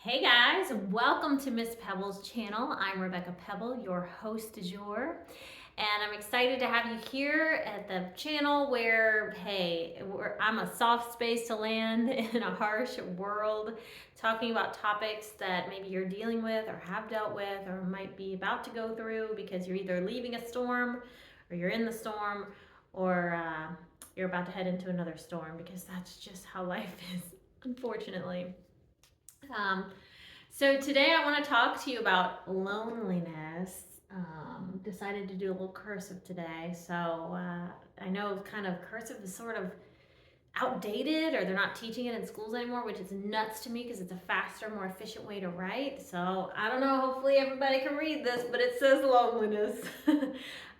Hey guys, welcome to Miss Pebble's channel. I'm Rebecca Pebble, your host du jour, and I'm excited to have you here at the channel where, hey, I'm a soft space to land in a harsh world, talking about topics that maybe you're dealing with or have dealt with or might be about to go through because you're either leaving a storm or you're in the storm or you're about to head into another storm because that's just how life is, unfortunately. Um, so today I want to talk to you about loneliness. Decided to do a little cursive today. So I know kind of cursive is sort of outdated or they're not teaching it in schools anymore, which is nuts to me because it's a faster, more efficient way to write. So I don't know, hopefully everybody can read this, but it says loneliness.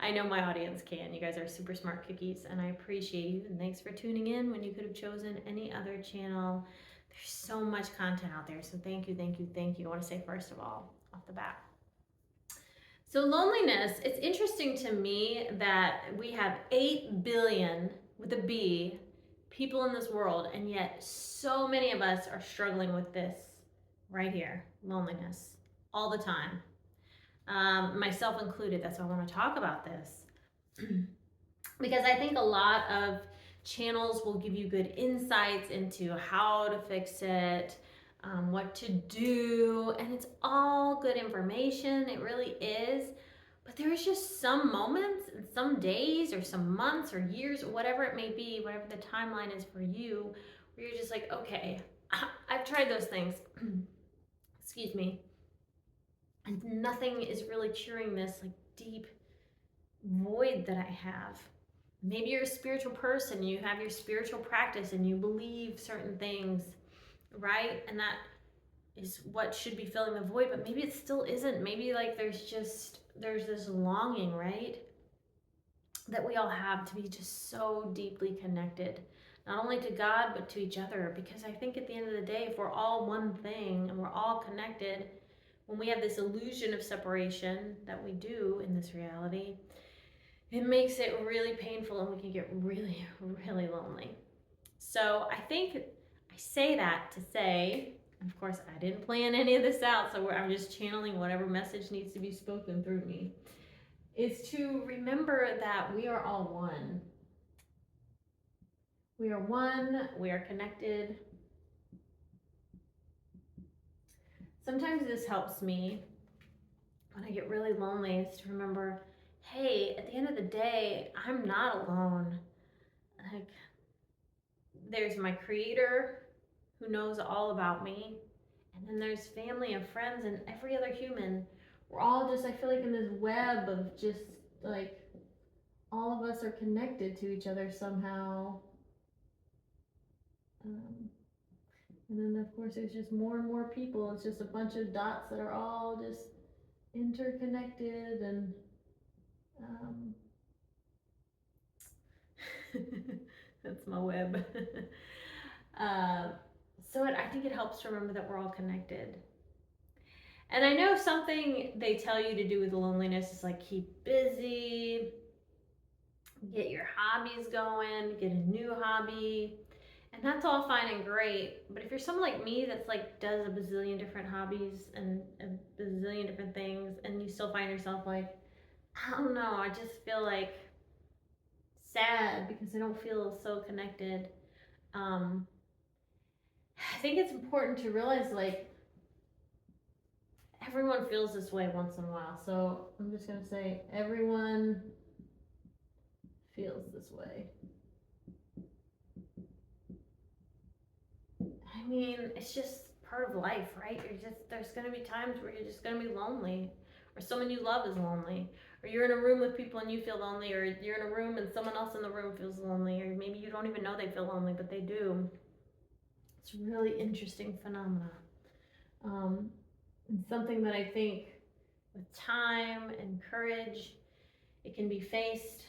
I know my audience can. You guys are super smart cookies and I appreciate you. And thanks for tuning in when you could have chosen any other channel. There's so much content out there. So thank you, thank you, thank you. I want to say first of all, off the bat. So loneliness, it's interesting to me that we have 8 billion with a B people in this world, and yet so many of us are struggling with this right here, loneliness, all the time. Myself included. That's why I want to talk about this. Because I think a lot of channels will give you good insights into how to fix it, what to do, and it's all good information. It really is. But there is just some moments and some days or some months or years or whatever it may be, whatever the timeline is for you, where you're just like, okay, I've tried those things. Excuse me. And nothing is really curing this like deep void that I have. Maybe you're a spiritual person, you have your spiritual practice and you believe certain things, right? And that is what should be filling the void, but maybe it still isn't. Maybe like there's this longing, right? That we all have to be just so deeply connected, not only to God, but to each other. Because I think at the end of the day, if we're all one thing and we're all connected, when we have this illusion of separation that we do in this reality, it makes it really painful and we can get really, really lonely. So I think I say that to say, of course, I didn't plan any of this out, so I'm just channeling whatever message needs to be spoken through me, is to remember that we are all one. We are one, we are connected. Sometimes this helps me when I get really lonely is to remember, hey, at the end of the day, I'm not alone. Like, there's my creator who knows all about me, and then there's family and friends and every other human. We're all just, I feel like, in this web of just like all of us are connected to each other somehow. And then of course there's just more and more people. It's just a bunch of dots that are all just interconnected and that's my web. I think it helps to remember that we're all connected. And I know something they tell you to do with loneliness is like keep busy, get your hobbies going, get a new hobby. And that's all fine and great. But if you're someone like me that's like does a bazillion different hobbies and a bazillion different things and you still find yourself like, I don't know, I just feel like sad because I don't feel so connected. I think it's important to realize like everyone feels this way once in a while. So I'm just gonna say everyone feels this way. I mean, it's just part of life, right? There's gonna be times where you're just gonna be lonely, or someone you love is lonely, or you're in a room with people and you feel lonely, or you're in a room and someone else in the room feels lonely, or maybe you don't even know they feel lonely, but they do. It's a really interesting phenomena. And something that I think with time and courage, it can be faced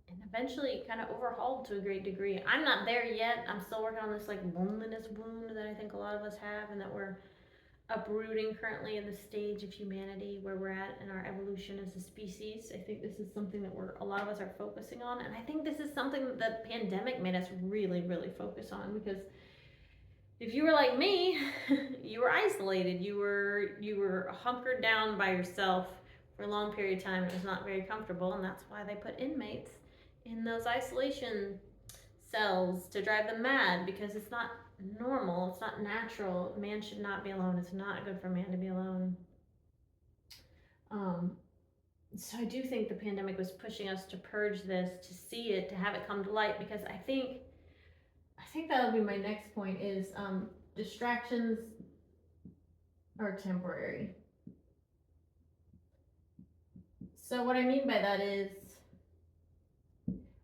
and eventually kind of overhauled to a great degree. I'm not there yet. I'm still working on this like loneliness wound that I think a lot of us have and that we're uprooting currently in the stage of humanity where we're at in our evolution as a species. I think this is something that a lot of us are focusing on, and I think this is something that the pandemic made us really, really focus on because if you were like me, you were isolated. You were hunkered down by yourself for a long period of time. It was not very comfortable, and that's why they put inmates in those isolation cells to drive them mad, because it's not normal. It's not natural. Man should not be alone. It's not good for man to be alone. Um, so I do think the pandemic was pushing us to purge this, to see it, to have it come to light, because I think that'll be my next point is distractions are temporary. So what I mean by that is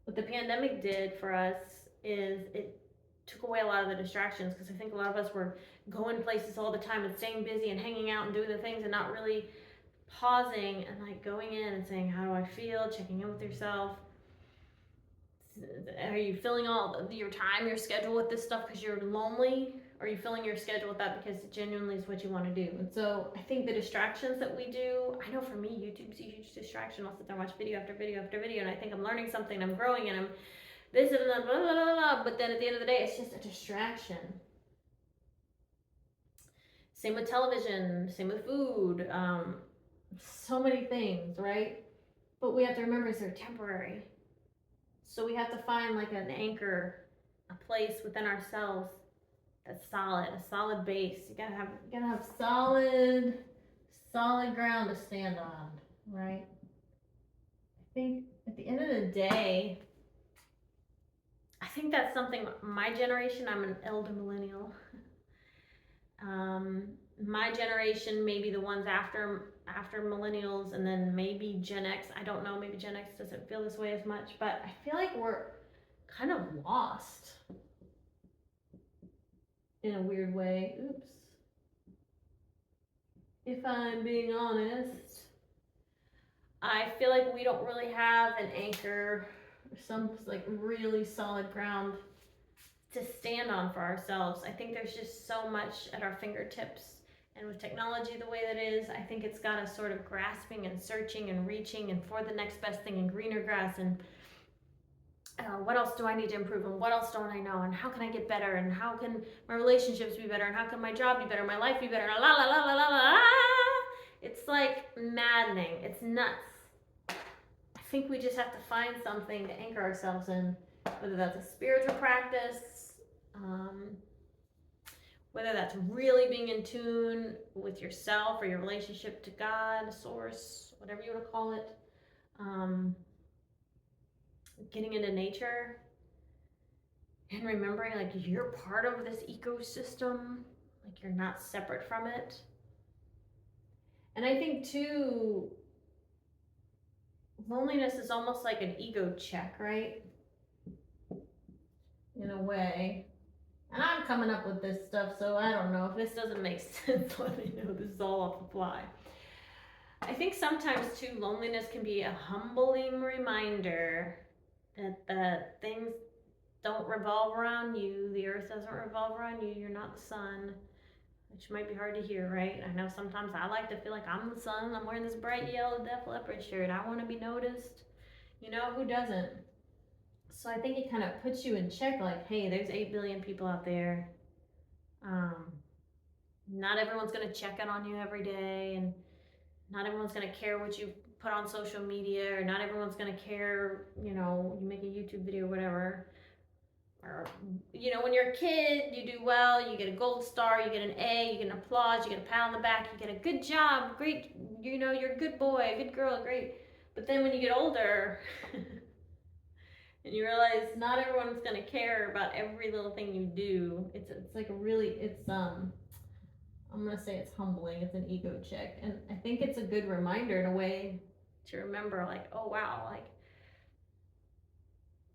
what the pandemic did for us is it took away a lot of the distractions, because I think a lot of us were going places all the time and staying busy and hanging out and doing the things and not really pausing and like going in and saying, how do I feel, checking in with yourself. Are you filling all your time, your schedule with this stuff because you're lonely? Or are you filling your schedule with that because it genuinely is what you want to do? And so I think the distractions that we do, I know for me, YouTube's a huge distraction. I'll sit there and watch video after video after video, and I think I'm learning something, I'm growing, and I'm this and blah, blah, blah, blah. But then at the end of the day, it's just a distraction. Same with television, same with food, so many things, right? But we have to remember is they're temporary. So we have to find like an anchor, a place within ourselves that's solid, a solid base. You gotta have solid ground to stand on, right? I think at the end of the day, I think that's something my generation, I'm an elder millennial. My generation, maybe the ones after millennials, and then maybe Gen X. I don't know, maybe Gen X doesn't feel this way as much, but I feel like we're kind of lost in a weird way. Oops. If I'm being honest, I feel like we don't really have an anchor or some like really solid ground to stand on for ourselves. I think there's just so much at our fingertips. And with technology the way that it is, I think it's got us sort of grasping and searching and reaching and for the next best thing and greener grass and what else do I need to improve and what else don't I know and how can I get better and how can my relationships be better and how can my job be better, my life be better, la la la la la la. It's like maddening. It's nuts. I think we just have to find something to anchor ourselves in, whether that's a spiritual practice, whether that's really being in tune with yourself or your relationship to God, source, whatever you want to call it. Getting into nature and remembering like you're part of this ecosystem, like you're not separate from it. And I think too, loneliness is almost like an ego check, right? In a way. And I'm coming up with this stuff, so I don't know. If this doesn't make sense, let me know. This is all off the fly. I think sometimes too, loneliness can be a humbling reminder that things don't revolve around you. The earth doesn't revolve around you. You're not the sun, which might be hard to hear, right? I know sometimes I like to feel like I'm the sun. I'm wearing this bright yellow Def Leppard shirt. I want to be noticed. You know, who doesn't? So I think it kind of puts you in check, like, hey, there's 8 billion people out there. Not everyone's going to check in on you every day, and not everyone's going to care what you put on social media, or not everyone's going to care, you know, you make a YouTube video or whatever. Or, you know, when you're a kid, you do well, you get a gold star, you get an A, you get an applause, you get a pat on the back, you get a good job, great, you know, you're a good boy, a good girl, great. But then when you get older, and you realize not everyone's gonna care about every little thing you do. It's like a really I'm gonna say it's humbling. It's an ego check, and I think it's a good reminder in a way to remember, like, oh wow, like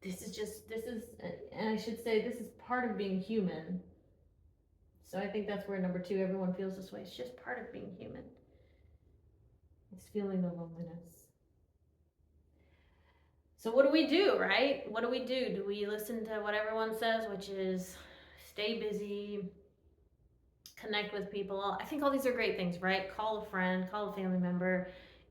this is, and I should say this is part of being human. So I think that's where number 2, everyone feels this way. It's just part of being human. It's feeling the loneliness. So what do we do, right? What do we do? Do we listen to what everyone says, which is stay busy, connect with people? I think all these are great things, right? Call a friend, call a family member,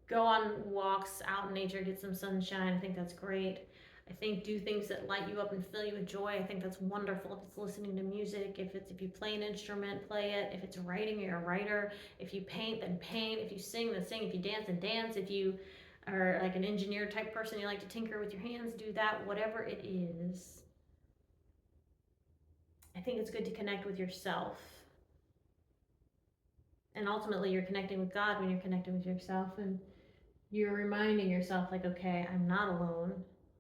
go on walks out in nature, get some sunshine. I think that's great. I think do things that light you up and fill you with joy. I think that's wonderful. If it's listening to music, if you play an instrument, play it. If it's writing, you're a writer. If you paint, then paint. If you sing, then sing. If you dance, then dance. If you are like an engineer type person, you like to tinker with your hands, do that. Whatever it is, I think it's good to connect with yourself. And ultimately, you're connecting with God when you're connecting with yourself. And you're reminding yourself, like, okay, I'm not alone.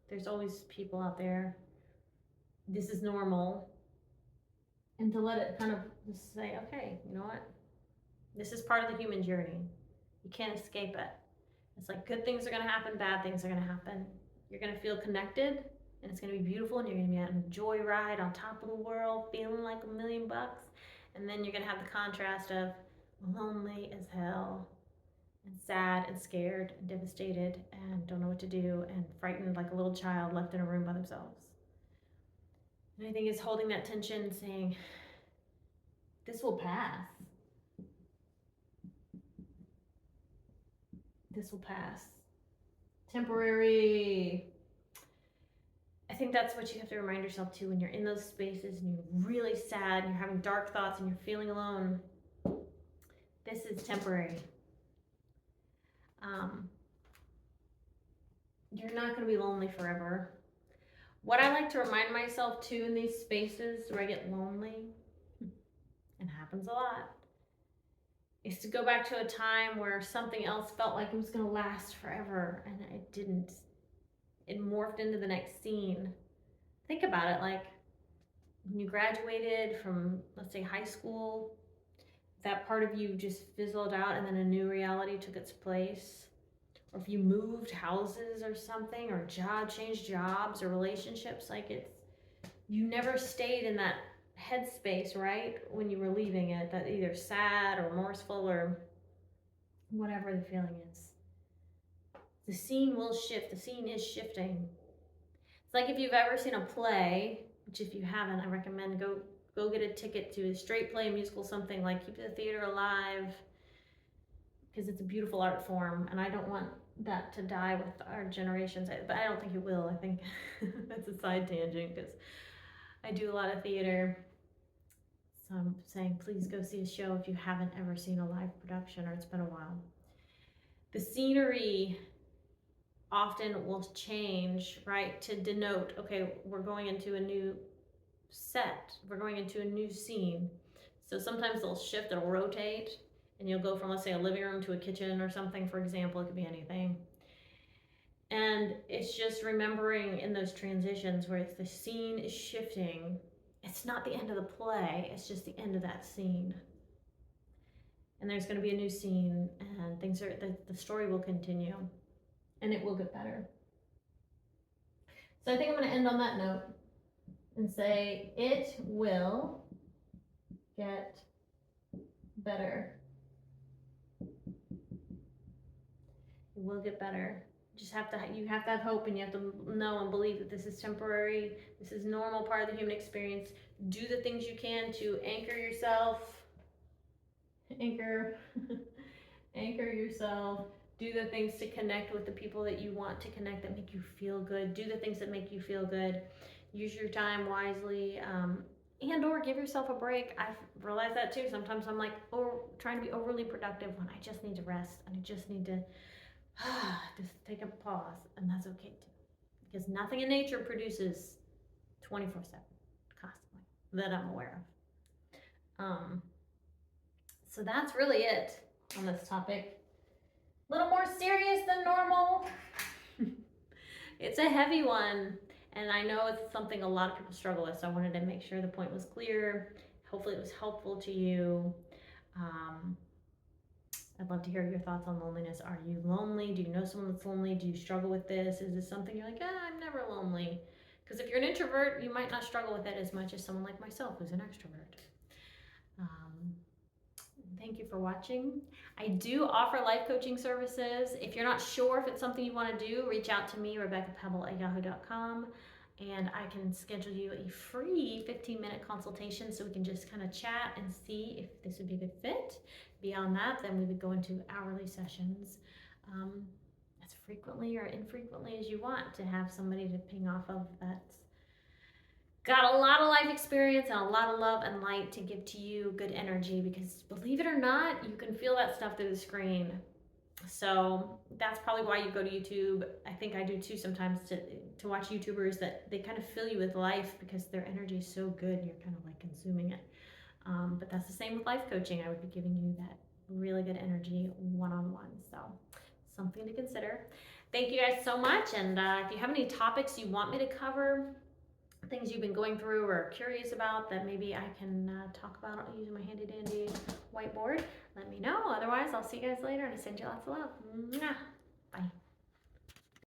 There's always people out there. This is normal. And to let it kind of just say, okay, you know what? This is part of the human journey. You can't escape it. It's like good things are going to happen, bad things are going to happen. You're going to feel connected, and it's going to be beautiful, and you're going to be on a joyride on top of the world, feeling like $1,000,000. And then you're going to have the contrast of lonely as hell, and sad and scared and devastated and don't know what to do and frightened like a little child left in a room by themselves. And I think it's holding that tension, saying, this will pass. This will pass. Temporary. I think that's what you have to remind yourself too when you're in those spaces and you're really sad and you're having dark thoughts and you're feeling alone. This is temporary. You're not going to be lonely forever. What I like to remind myself too in these spaces where I get lonely, and happens a lot, is to go back to a time where something else felt like it was going to last forever and it didn't. It morphed into the next scene. Think about it, like when you graduated from, let's say, high school, that part of you just fizzled out and then a new reality took its place. Or if you moved houses or something, or changed jobs or relationships, like you never stayed in that headspace, right? When you were leaving it, that either sad or remorseful or whatever the feeling is. The scene will shift. The scene is shifting. It's like if you've ever seen a play, which if you haven't, I recommend go get a ticket to a straight play, musical, something like Keep the Theater Alive, because it's a beautiful art form, and I don't want that to die with our generations, but I don't think it will. I think that's a side tangent because I do a lot of theater. So I'm saying please go see a show if you haven't ever seen a live production or it's been a while. The scenery often will change, right, to denote, okay, we're going into a new set, we're going into a new scene. So sometimes they'll shift, it'll rotate, and you'll go from, let's say, a living room to a kitchen or something, for example. It could be anything. And it's just remembering in those transitions where the scene is shifting, it's not the end of the play, it's just the end of that scene. And there's going to be a new scene, and the story will continue, and it will get better. So I think I'm going to end on that note and say it will get better. It will get better. You have to have hope, and you have to know and believe that this is temporary. This is normal part of the human experience. Do the things you can to anchor yourself. Anchor yourself. Do the things to connect with the people that you want to connect, that make you feel good. Do the things that make you feel good. Use your time wisely, and or give yourself a break. I've realized that too. Sometimes I'm like trying to be overly productive when I just need to rest and I just need to just take a pause, and that's okay too, because nothing in nature produces 24/7 constantly that I'm aware of. So that's really it on this topic. A little more serious than normal. It's a heavy one, and I know it's something a lot of people struggle with, so I wanted to make sure the point was clear. Hopefully it was helpful to you. I'd love to hear your thoughts on loneliness. Are you lonely? Do you know someone that's lonely? Do you struggle with this? Is this something you're like, I'm never lonely? Because if you're an introvert, you might not struggle with it as much as someone like myself who's an extrovert. Thank you for watching. I do offer life coaching services. If you're not sure if it's something you want to do, reach out to me, RebeccaPebble@yahoo.com, and I can schedule you a free 15-minute consultation so we can just kind of chat and see if this would be a good fit. Beyond that, then we would go into hourly sessions. as frequently or infrequently as you want to have somebody to ping off of that's got a lot of life experience and a lot of love and light to give to you, good energy, because believe it or not, you can feel that stuff through the screen. So that's probably why you go to YouTube. I think I do too sometimes to watch YouTubers that they kind of fill you with life because their energy is so good and you're kind of like consuming it. But that's the same with life coaching. I would be giving you that really good energy one-on-one. So something to consider. Thank you guys so much. And if you have any topics you want me to cover, things you've been going through or curious about that maybe I can talk about using my handy dandy whiteboard, let me know. Otherwise, I'll see you guys later and I send you lots of love. Mwah. Bye.